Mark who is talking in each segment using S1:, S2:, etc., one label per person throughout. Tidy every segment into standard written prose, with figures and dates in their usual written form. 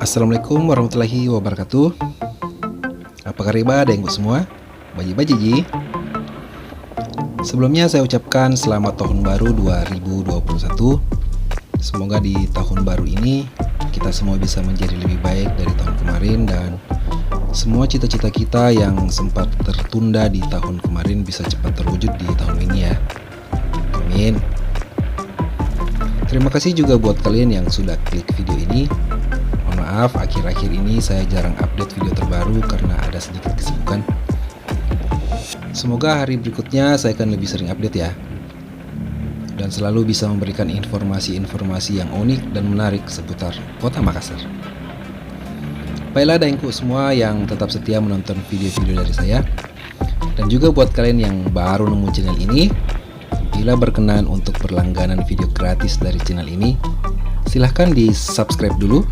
S1: Assalamualaikum warahmatullahi wabarakatuh. Apa kabar adengku semua? Baji-baji. Sebelumnya saya ucapkan selamat tahun baru 2021. Semoga di tahun baru ini kita semua bisa menjadi lebih baik dari tahun kemarin dan semua cita-cita kita yang sempat tertunda di tahun kemarin bisa cepat terwujud di tahun ini ya. Amin. Terima kasih juga buat kalian yang sudah klik video ini. Maaf, akhir-akhir ini saya jarang update video terbaru karena ada sedikit kesibukan. Semoga hari berikutnya saya akan lebih sering update ya. Dan selalu bisa memberikan informasi-informasi yang unik dan menarik seputar Kota Makassar. Baiklah adengku semua yang tetap setia menonton video-video dari saya. Dan juga buat kalian yang baru nemu channel ini, bila berkenan untuk berlangganan video gratis dari channel ini, silahkan di subscribe dulu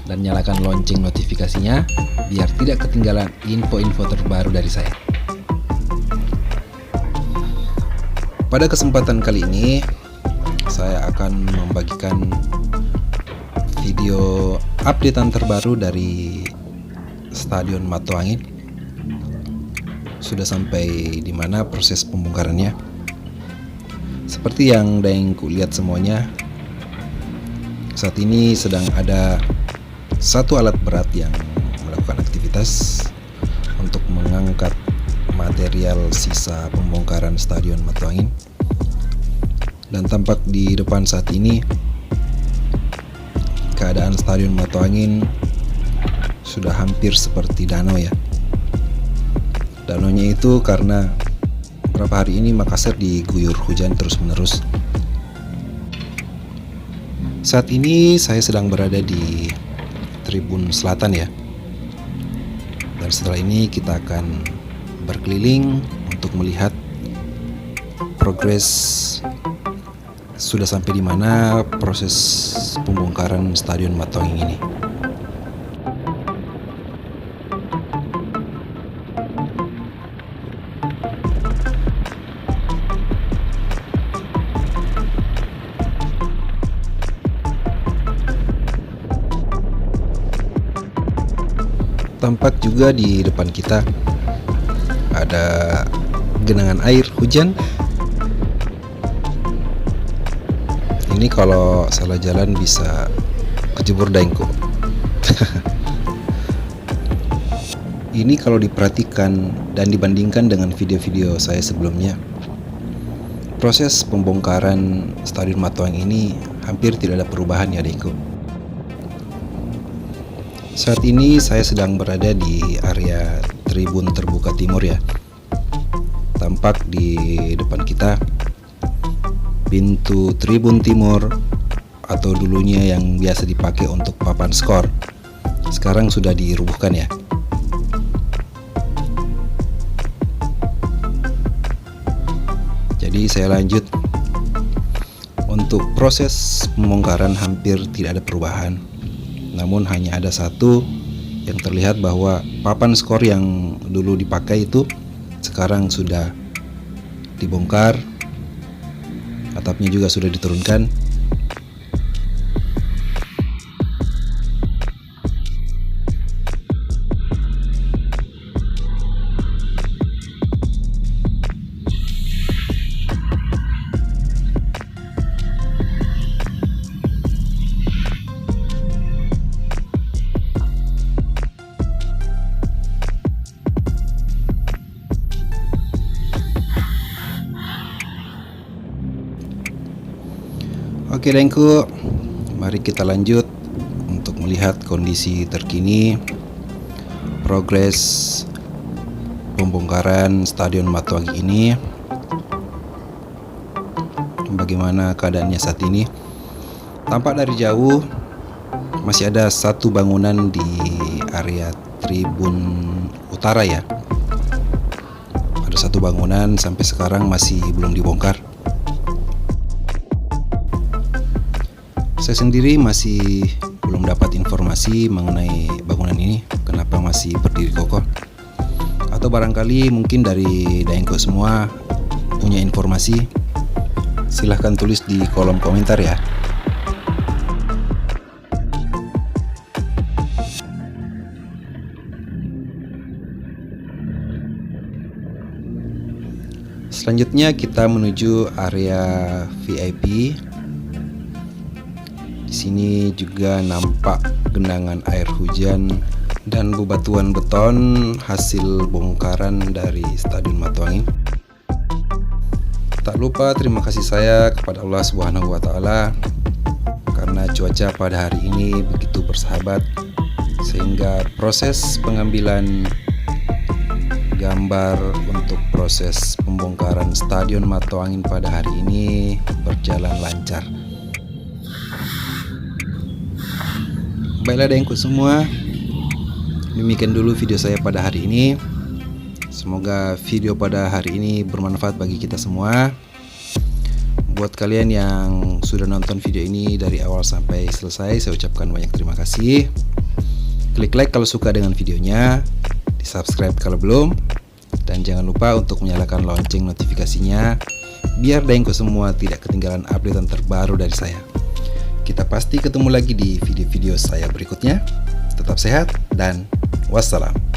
S1: dan nyalakan lonceng notifikasinya biar tidak ketinggalan info-info terbaru dari saya. Pada kesempatan kali ini saya akan membagikan video updatean terbaru dari Stadion Matoangin. Sudah sampai di mana proses pembongkarannya. Seperti yang daengku lihat semuanya, saat ini sedang ada satu alat berat yang melakukan aktivitas untuk mengangkat material sisa pembongkaran Stadion Matoangin. Dan tampak di depan saat ini keadaan Stadion Matoangin sudah hampir seperti danau ya. Danaunya itu karena beberapa hari ini Makassar diguyur hujan terus-menerus. Saat ini saya sedang berada di Tribun Selatan ya. Dan setelah ini kita akan berkeliling untuk melihat progres sudah sampai di mana proses pembongkaran Stadion Matoangin ini. Tampak juga di depan kita ada genangan air hujan. Ini kalau salah jalan bisa kejebur daengku. Ini kalau diperhatikan dan dibandingkan dengan video-video saya sebelumnya, proses pembongkaran Stadion Matoangin ini hampir tidak ada perubahan ya daengku. Saat ini saya sedang berada di area Tribun Terbuka Timur ya. Tampak di depan kita pintu Tribun Timur atau dulunya yang biasa dipakai untuk papan skor. Sekarang sudah dirubuhkan ya. Jadi saya lanjut. Untuk proses pembongkaran hampir tidak ada perubahan. Namun hanya ada satu yang terlihat bahwa papan skor yang dulu dipakai itu sekarang sudah dibongkar, atapnya juga sudah diturunkan. Oke daengku, mari kita lanjut untuk melihat kondisi terkini progres pembongkaran Stadion Matoangin ini. Bagaimana keadaannya saat ini? Tampak dari jauh masih ada satu bangunan di area Tribun Utara ya. Ada satu bangunan sampai sekarang masih belum dibongkar. Saya sendiri masih belum dapat informasi mengenai bangunan ini, kenapa masih berdiri kokoh. Atau barangkali mungkin dari daengku semua punya informasi, silahkan tulis di kolom komentar ya. Selanjutnya kita menuju area VIP. Di sini juga nampak genangan air hujan dan bebatuan beton hasil bongkaran dari Stadion Matuangin. Tak lupa terima kasih saya kepada Allah Subhanahu wa Ta'ala karena cuaca pada hari ini begitu bersahabat, sehingga proses pengambilan gambar untuk proses pembongkaran Stadion Matuangin pada hari ini berjalan lancar. Baiklah adengku semua, demikian dulu video saya pada hari ini. Semoga video pada hari ini bermanfaat bagi kita semua. Buat kalian yang sudah nonton video ini dari awal sampai selesai, saya ucapkan banyak terima kasih. Klik like kalau suka dengan videonya, di subscribe kalau belum, dan jangan lupa untuk menyalakan lonceng notifikasinya biar adengku semua tidak ketinggalan updatean terbaru dari saya. Kita pasti ketemu lagi di video-video saya berikutnya. Tetap sehat dan wassalam.